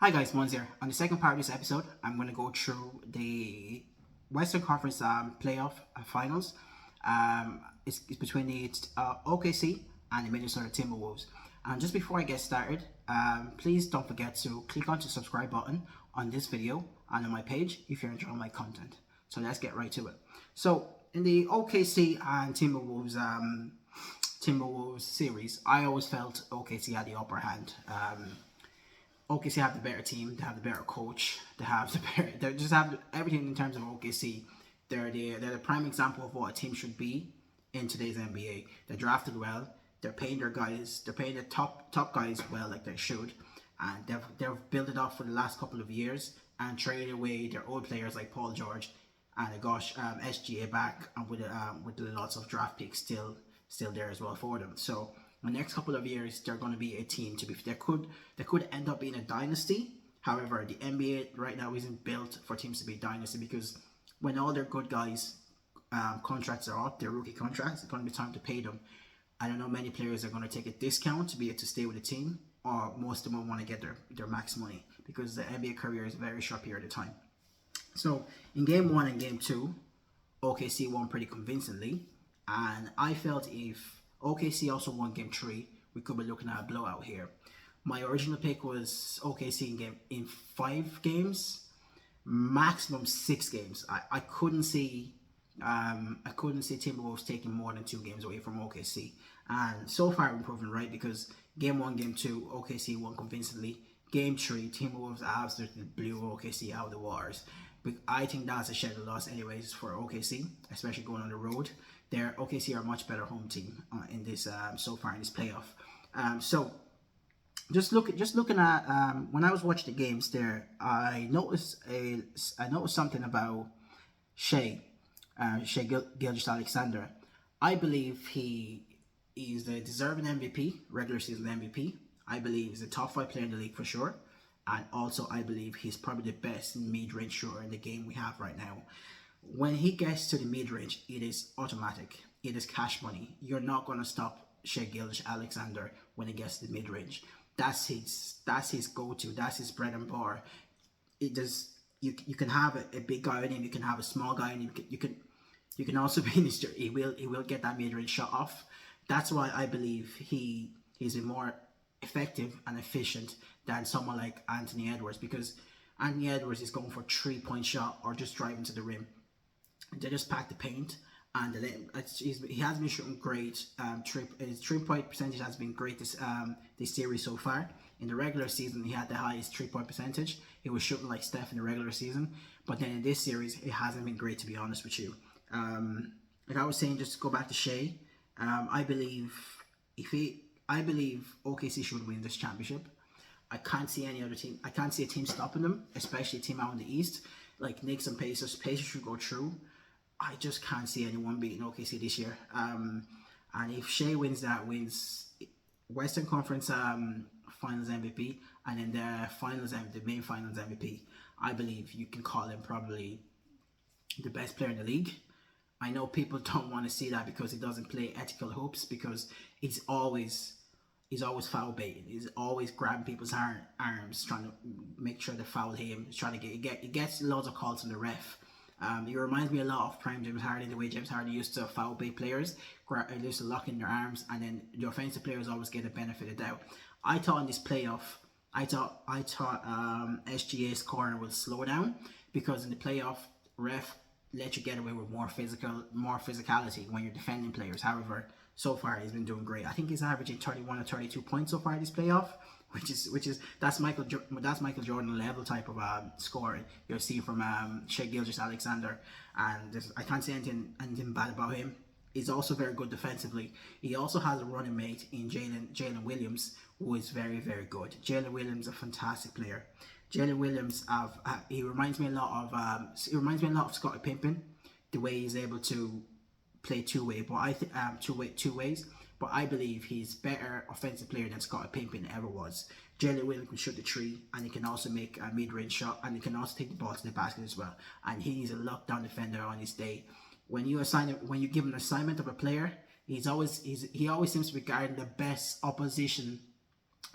Hi guys, Mons here. On the second part of this episode, I'm going to go through the Western Conference playoff finals. It's between the OKC and the Minnesota Timberwolves. And just before I get started, please don't forget to click on the subscribe button on this video and on my page if you're enjoying my content. So let's get right to it. So in the OKC and Timberwolves series, I always felt OKC had the upper hand. OKC have the better team, they have the better coach, they just have everything in terms of OKC. They're the prime example of what a team should be in today's NBA. They're drafted well, they're paying their guys, they're paying the top guys well like they should, and they've built it up for the last couple of years and traded away their old players like Paul George and SGA back, and with lots of draft picks still there as well for them. So the next couple of years, they're going to be a team to be. They could end up being a dynasty. However, the NBA right now isn't built for teams to be a dynasty, because when all their good guys' contracts are up, their rookie contracts, it's going to be time to pay them. I don't know many players are going to take a discount to be able to stay with the team, or most of them want to get their max money, because the NBA career is a very short period of time. So in game one and game two, OKC won pretty convincingly, and I felt if OKC also won game three, we could be looking at a blowout here. My original pick was OKC in 5 games, maximum 6 games. I couldn't see Timberwolves taking more than 2 games away from OKC, and so far I'm proven right, because game 1, game 2, OKC won convincingly. Game 3, Timberwolves absolutely blew OKC out of the waters. But I think that's a scheduled loss anyways for OKC, especially going on the road. Their OKC are a much better home team in this so far in this playoff. So just looking at when I was watching the games there, I noticed something about Shai Gilgeous-Alexander. I believe he is the deserving MVP, regular season MVP. I believe he's a top 5 player in the league for sure. And also, I believe he's probably the best mid-range shooter in the game we have right now. When he gets to the mid-range, it is automatic. It is cash money. You're not going to stop Shai Gilgeous-Alexander when he gets to the mid-range. That's his go-to. That's his bread and butter. It does. You can have a big guy in him. You can have a small guy in him. You can also be in his. He will get that mid-range shot off. That's why I believe he's a more effective and efficient than someone like Anthony Edwards, because Anthony Edwards is going for 3-point shot or just driving to the rim. They just pack the paint, and he has been shooting great. His 3-point percentage has been great this series so far. In the regular season, he had the highest 3-point percentage. He was shooting like Steph in the regular season, but then in this series, it hasn't been great, to be honest with you. Like I was saying, just to go back to Shai, I believe OKC should win this championship. I can't see any other team. I can't see a team stopping them, especially a team out in the East like Knicks and Pacers. Pacers should go through. I just can't see anyone beating OKC this year. And if Shai wins Western Conference Finals MVP, and then the main Finals MVP, I believe you can call him probably the best player in the league. I know people don't want to see that because he doesn't play ethical hoops, because he's always foul baiting. He's always grabbing people's arms, trying to make sure they foul him. He's trying to he gets loads of calls from the ref. It reminds me a lot of prime James Harden, the way James Harden used to foul bait players, used to lock in their arms, and then the offensive players always get the benefit of the doubt. I thought in this playoff, SGA's corner will slow down, because in the playoff, ref let you get away with more physicality when you're defending players. However, so far he's been doing great. I think he's averaging 31 or 32 points so far this playoff, which is that's Michael Jordan level type of scoring you'll see from Shai Gilgeous-Alexander, and I can't say anything bad about him. He's also very good defensively. He also has a running mate in Jalen Williams, who is very, very good. Jalen Williams is a fantastic player. Jalen Williams, he reminds me a lot of Scottie Pippen, the way he's able to play two-way, but I think two ways. But I believe he's better offensive player than Scottie Pippen ever was. Jalen Williams can shoot the 3, and he can also make a mid-range shot, and he can also take the ball to the basket as well. And he's a lockdown defender on his day. When you give him an assignment of a player, he always seems to be guarding the best opposition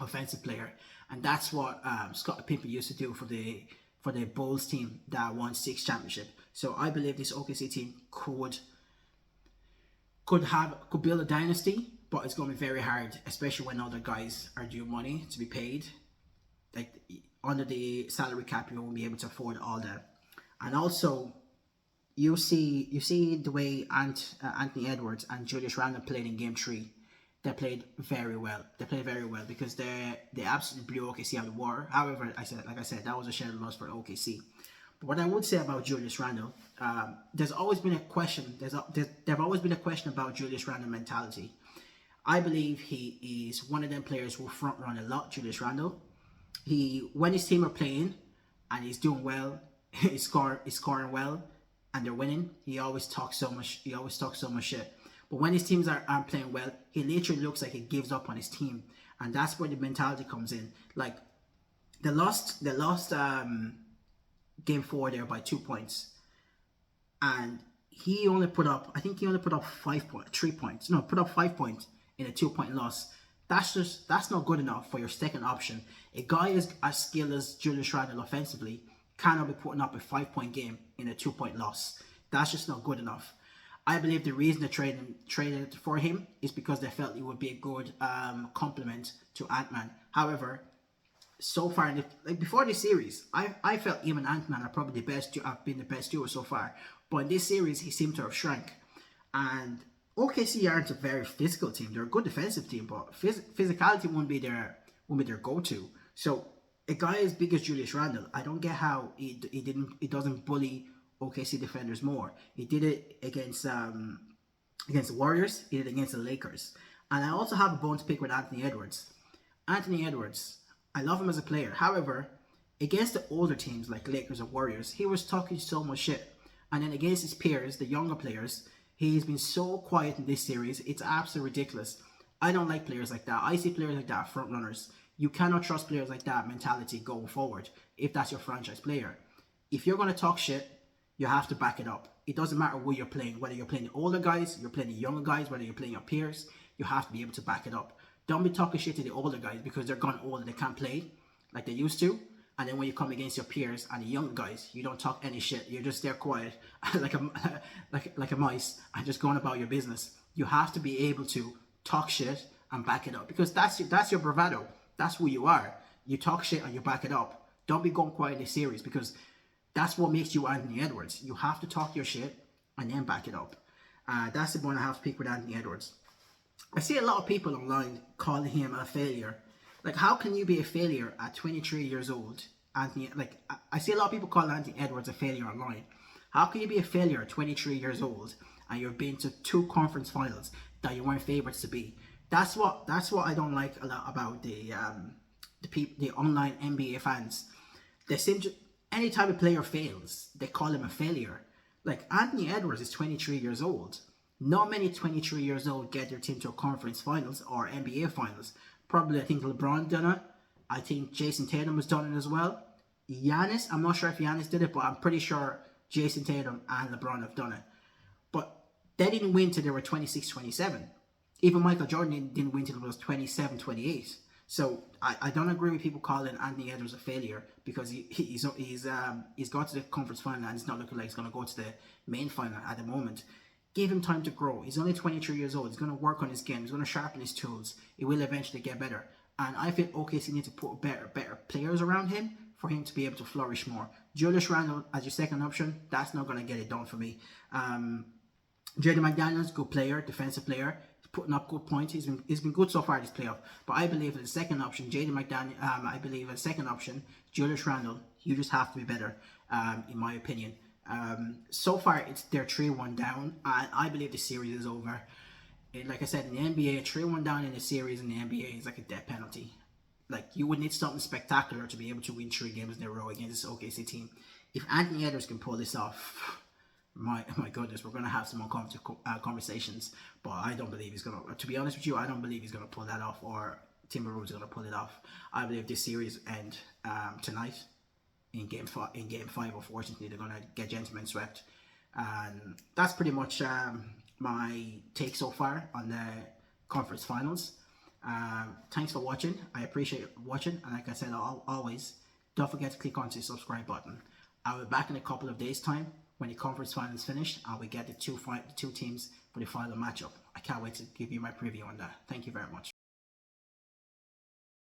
offensive player, and that's what Scott Pippen used to do for the Bulls team that won 6 championships. So I believe this OKC team could build a dynasty, but it's going to be very hard, especially when other guys are due money to be paid. Like under the salary cap, you won't be able to afford all that. And also, you see the way Anthony Edwards and Julius Randle played in Game 3. They played very well. They played very well because they absolutely blew OKC out of the water. However, like I said, that was a shared loss for OKC. But what I would say about Julius Randle, there's always been a question. There's always been a question about Julius Randle mentality. I believe he is one of them players who front run a lot. Julius Randle. When his team are playing and he's doing well, he's scoring well, and they're winning. He always talks so much shit. But when his teams aren't playing well, he literally looks like he gives up on his team, and that's where the mentality comes in. Like they lost game 4 there by 2 points, and he only put up 3 points. No, put up 5 points in a 2-point loss. That's not good enough for your second option. A guy as skilled as Julius Randle offensively cannot be putting up a 5-point game in a 2-point loss. That's just not good enough. I believe the reason they traded for him is because they felt he would be a good complement to Ant-Man. However, so far, before this series, I felt him and Ant-Man are probably have been the best duo so far. But in this series, he seemed to have shrunk. And OKC aren't a very physical team. They're a good defensive team, but physicality won't be their go-to. So a guy as big as Julius Randle, I don't get how he doesn't bully OKC defenders more. He did it against the Warriors. He did it against the Lakers. And I also have a bone to pick with Anthony Edwards. Anthony Edwards, I love him as a player. However, against the older teams like Lakers or Warriors, he was talking so much shit. And then against his peers, the younger players, he's been so quiet in this series. It's absolutely ridiculous. I don't like players like that. I see players like that, front runners. You cannot trust players like that mentality going forward if that's your franchise player. If you're going to talk shit, you have to back it up. It doesn't matter who you're playing, whether you're playing the older guys, you're playing the younger guys, whether you're playing your peers, you have to be able to back it up. Don't be talking shit to the older guys because they're gone old and they can't play like they used to. And then when you come against your peers and the young guys, you don't talk any shit. You're just there quiet, like a mice, and just going about your business. You have to be able to talk shit and back it up because that's your bravado. That's who you are. You talk shit and you back it up. Don't be going quiet in this series because that's what makes you Anthony Edwards. You have to talk your shit and then back it up. That's the one I have to pick with Anthony Edwards. I see a lot of people online calling him a failure. Like, how can you be a failure at 23 years old? Anthony, like, I see a lot of people call Anthony Edwards a failure online. How can you be a failure at 23 years old and you've been to 2 conference finals that you weren't favorites to be? That's what I don't like a lot about the online NBA fans. They seem to, any type of player fails, they call him a failure. Like, Anthony Edwards is 23 years old. Not many 23 years old get their team to a conference finals or NBA finals. Probably, I think LeBron done it. I think Jason Tatum has done it as well. Giannis, I'm not sure if Giannis did it, but I'm pretty sure Jason Tatum and LeBron have done it. But they didn't win till they were 26, 27. Even Michael Jordan didn't win till he was 27, 28. So I don't agree with people calling Anthony Edwards a failure because he's got to the conference final and it's not looking like he's going to go to the main final at the moment. Give him time to grow. He's only 23 years old. He's going to work on his game. He's going to sharpen his tools. He will eventually get better. And I feel OKC need to put better players around him for him to be able to flourish more. Julius Randle as your second option, that's not going to get it done for me. Jaden McDaniels, good player, defensive player. He's putting up good points. He's been good so far this playoff. But I believe as a second option, Jaden McDaniels, I believe as a second option, Julius Randle, you just have to be better, in my opinion. So far, they're 3-1 down. I believe the series is over. Like I said, in the NBA, 3-1 down in a series in the NBA is like a death penalty. Like, you would need something spectacular to be able to win 3 games in a row against this OKC team. If Anthony Edwards can pull this off, my goodness, we're going to have some uncomfortable conversations. But I don't believe he's going to be honest with you, I don't believe he's going to pull that off or Timberwolves are going to pull it off. I believe this series end tonight. In game 5, unfortunately, they're going to get gentlemen swept. And that's pretty much my take so far on the conference finals. Thanks for watching. I appreciate watching, and like I said, always don't forget to click onto the subscribe button. I'll be back in a couple of days' time when the conference final is finished, and we get the two teams for the final matchup. I can't wait to give you my preview on that. Thank you very much.